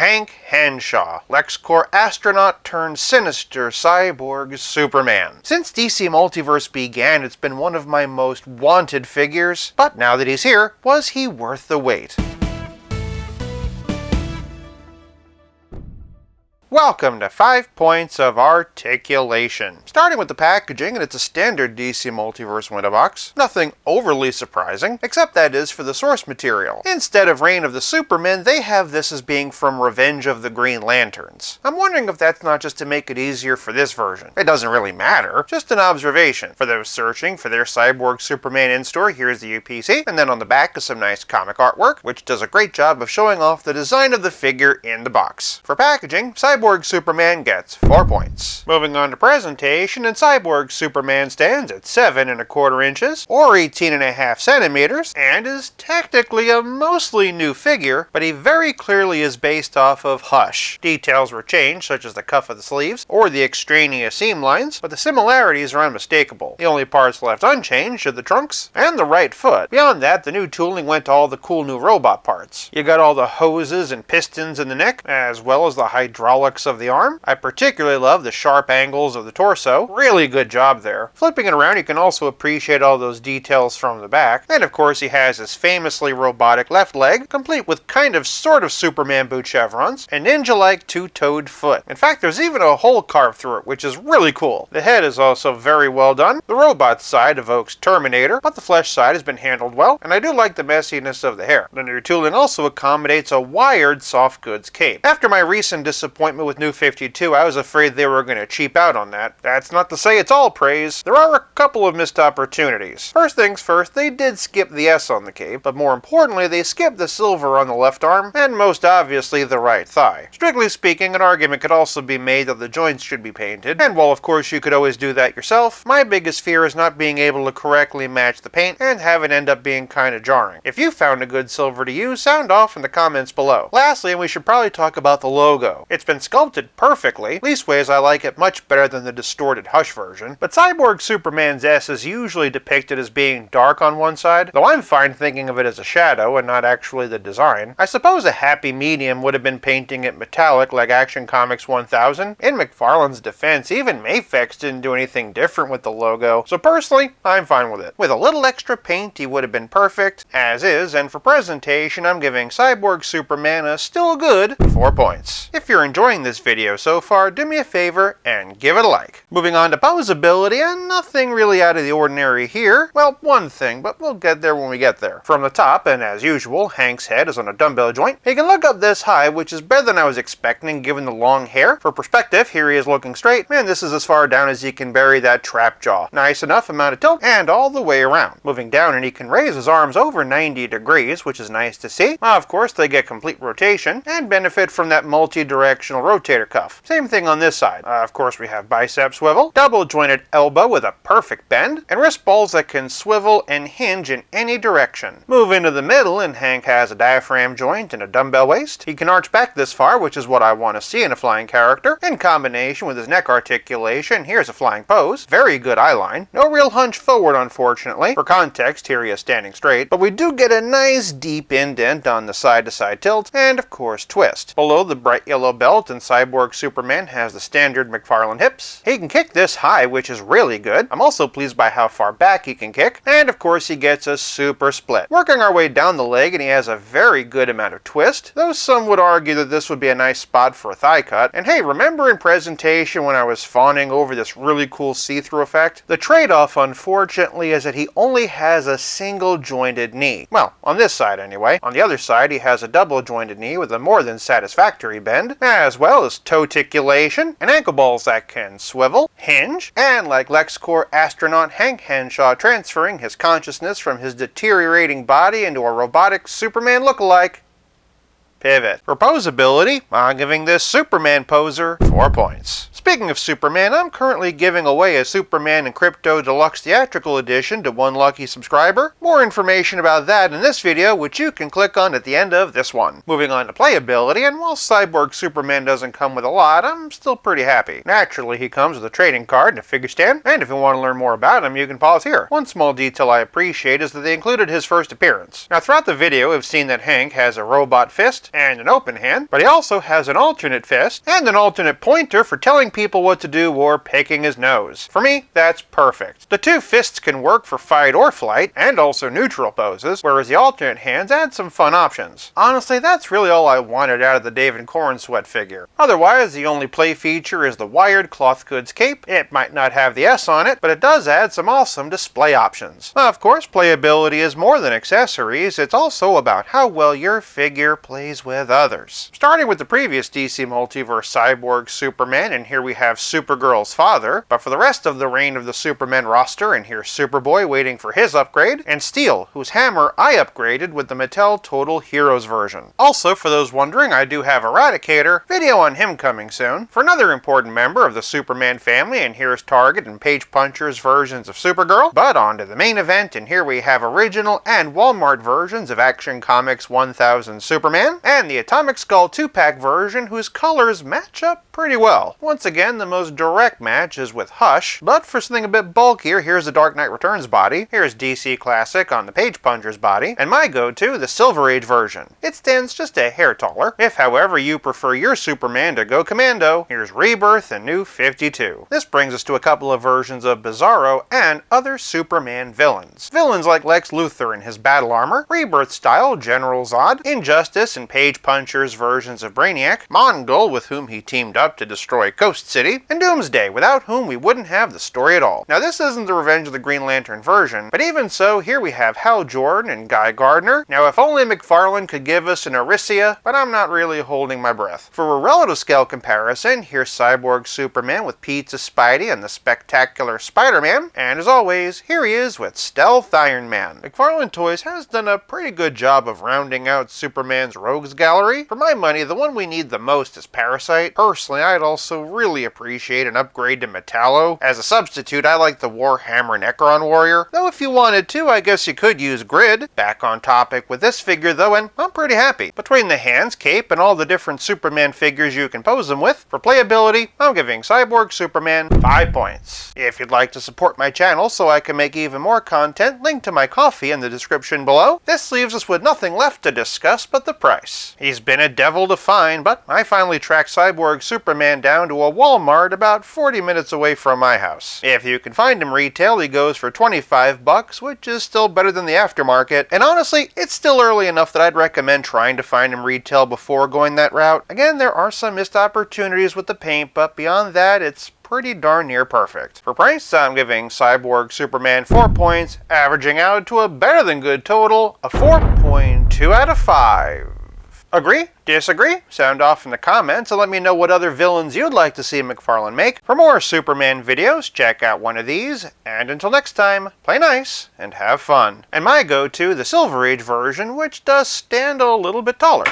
Hank Henshaw, LexCorp astronaut turned sinister cyborg Superman. Since DC Multiverse began, it's been one of my most wanted figures, but now that he's here, was he worth the wait? Welcome to 5 Points of Articulation. Starting with the packaging, and it's a standard DC Multiverse window box. Nothing overly surprising, except that is for the source material. Instead of Reign of the Supermen, they have this as being from Revenge of the Green Lanterns. I'm wondering if that's not just to make it easier for this version. It doesn't really matter, just an observation. For those searching for their Cyborg Superman in-store, here's the UPC, and then on the back is some nice comic artwork, which does a great job of showing off the design of the figure in the box. For packaging, Cyborg Superman gets 4 points. Moving on to presentation, and Cyborg Superman stands at 7 1/4 inches, or 18.5 centimeters, and is technically a mostly new figure, but he very clearly is based off of Hush. Details were changed, such as the cuff of the sleeves, or the extraneous seam lines, but the similarities are unmistakable. The only parts left unchanged are the trunks and the right foot. Beyond that, the new tooling went to all the cool new robot parts. You got all the hoses and pistons in the neck, as well as the hydraulics of the arm. I particularly love the sharp angles of the torso. Really good job there. Flipping it around, you can also appreciate all those details from the back. And of course, he has his famously robotic left leg, complete with kind of sort of Superman boot chevrons, and ninja-like two-toed foot. In fact, there's even a hole carved through it, which is really cool. The head is also very well done. The robot side evokes Terminator, but the flesh side has been handled well, and I do like the messiness of the hair. The new tooling also accommodates a wired soft goods cape. After my recent disappointment with New 52, I was afraid they were going to cheap out on that. That's not to say it's all praise. There are a couple of missed opportunities. First things first, they did skip the S on the cape, but more importantly, they skipped the silver on the left arm, and most obviously the right thigh. Strictly speaking, an argument could also be made that the joints should be painted, and while of course you could always do that yourself, my biggest fear is not being able to correctly match the paint and have it end up being kinda jarring. If you found a good silver to use, sound off in the comments below. Lastly, we should probably talk about the logo. It's been sculpted perfectly. Leastways, I like it much better than the distorted Hush version, but Cyborg Superman's S is usually depicted as being dark on one side, though I'm fine thinking of it as a shadow and not actually the design. I suppose a happy medium would have been painting it metallic like Action Comics 1000. In McFarlane's defense, even Mafex didn't do anything different with the logo, so personally, I'm fine with it. With a little extra paint, he would have been perfect, as is, and for presentation, I'm giving Cyborg Superman a still good 4 points. If you're enjoying this video so far, do me a favor and give it a like. Moving on to Poseability, and nothing really out of the ordinary here. Well, one thing, but we'll get there when we get there. From the top, and as usual, Hank's head is on a dumbbell joint. He can look up this high, which is better than I was expecting given the long hair. For perspective, here he is looking straight, and this is as far down as he can bury that trap jaw. Nice enough amount of tilt, and all the way around. Moving down, and he can raise his arms over 90 degrees, which is nice to see. Of course, they get complete rotation, and benefit from that multi-directional rotator cuff. Same thing on this side. Of course, we have bicep swivel, double jointed elbow with a perfect bend, and wrist balls that can swivel and hinge in any direction. Move into the middle, and Hank has a diaphragm joint and a dumbbell waist. He can arch back this far, which is what I want to see in a flying character. In combination with his neck articulation, here's a flying pose. Very good eye line. No real hunch forward, unfortunately. For context, here he is standing straight, but we do get a nice deep indent on the side-to-side tilt, and of course twist. Below the bright yellow belt, and Cyborg Superman has the standard McFarlane hips. He can kick this high, which is really good. I'm also pleased by how far back he can kick, and of course he gets a super split. Working our way down the leg, and he has a very good amount of twist, though some would argue that this would be a nice spot for a thigh cut. And hey, remember in presentation when I was fawning over this really cool see-through effect? The trade-off, unfortunately, is that he only has a single jointed knee. Well, on this side anyway. On the other side, he has a double jointed knee with a more than satisfactory bend, as well as toe articulation, and ankle balls that can swivel, hinge, and like LexCorp astronaut Hank Henshaw transferring his consciousness from his deteriorating body into a robotic Superman lookalike, pivot. For Poseability, I'm giving this Superman poser 4 points. Speaking of Superman, I'm currently giving away a Superman and Crypto Deluxe Theatrical Edition to one lucky subscriber. More information about that in this video, which you can click on at the end of this one. Moving on to Playability, and while Cyborg Superman doesn't come with a lot, I'm still pretty happy. Naturally, he comes with a trading card and a figure stand, and if you want to learn more about him, you can pause here. One small detail I appreciate is that they included his first appearance. Now, throughout the video, we've seen that Hank has a robot fist, fist and an open hand, but he also has an alternate fist and an alternate pointer for telling people what to do or picking his nose. For me, that's perfect. The two fists can work for fight or flight, and also neutral poses, whereas the alternate hands add some fun options. Honestly, that's really all I wanted out of the David Cornsweat figure. Otherwise, the only play feature is the wired cloth goods cape. It might not have the S on it, but it does add some awesome display options. Of course, playability is more than accessories, it's also about how well your figure plays with others. Starting with the previous DC Multiverse Cyborg Superman, and here we have Supergirl's father, but for the rest of the Reign of the Supermen roster, and here's Superboy waiting for his upgrade, and Steel, whose hammer I upgraded with the Mattel Total Heroes version. Also, for those wondering, I do have Eradicator, video on him coming soon. For another important member of the Superman family, and here's Target and Page Puncher's versions of Supergirl. But on to the main event, and here we have original and Walmart versions of Action Comics 1000 Superman, and the Atomic Skull 2-pack version whose colors match up pretty well. Once again, the most direct match is with Hush, but for something a bit bulkier, here's the Dark Knight Returns body, here's DC Classic on the Page Puncher's body, and my go-to, the Silver Age version. It stands just a hair taller. If, however, you prefer your Superman to go commando, here's Rebirth and New 52. This brings us to a couple of versions of Bizarro and other Superman villains. Villains like Lex Luthor in his battle armor, Rebirth-style General Zod, Injustice and Page Puncher's versions of Brainiac, Mongul, with whom he teamed up to destroy Coast City, and Doomsday, without whom we wouldn't have the story at all. Now, this isn't the Revenge of the Green Lantern version, but even so, here we have Hal Jordan and Guy Gardner. Now, if only McFarlane could give us an Arisia, but I'm not really holding my breath. For a relative scale comparison, here's Cyborg Superman with Pizza Spidey and the Spectacular Spider-Man, and as always, here he is with Stealth Iron Man. McFarlane Toys has done a pretty good job of rounding out Superman's rogues gallery. For my money, the one we need the most is Parasite. Personally, I'd also really appreciate an upgrade to Metallo. As a substitute, I like the Warhammer Necron Warrior, though if you wanted to, I guess you could use Grid. Back on topic with this figure though, and I'm pretty happy. Between the hands, cape, and all the different Superman figures you can pose them with, for playability, I'm giving Cyborg Superman 5 points. If you'd like to support my channel so I can make even more content, link to my coffee in the description below. This leaves us with nothing left to discuss but the price. He's been a devil to find, but I finally tracked Cyborg Superman down to a Walmart about 40 minutes away from my house. If you can find him retail, he goes for 25 bucks, which is still better than the aftermarket, and honestly, it's still early enough that I'd recommend trying to find him retail before going that route. Again, there are some missed opportunities with the paint, but beyond that, it's pretty darn near perfect. For price, I'm giving Cyborg Superman 4 points, averaging out to a better than good total of 4.2 out of 5. Agree? Disagree? Sound off in the comments and let me know what other villains you'd like to see McFarlane make. For more Superman videos, check out one of these, and until next time, play nice and have fun. And my go-to, the Silver Age version, which does stand a little bit taller.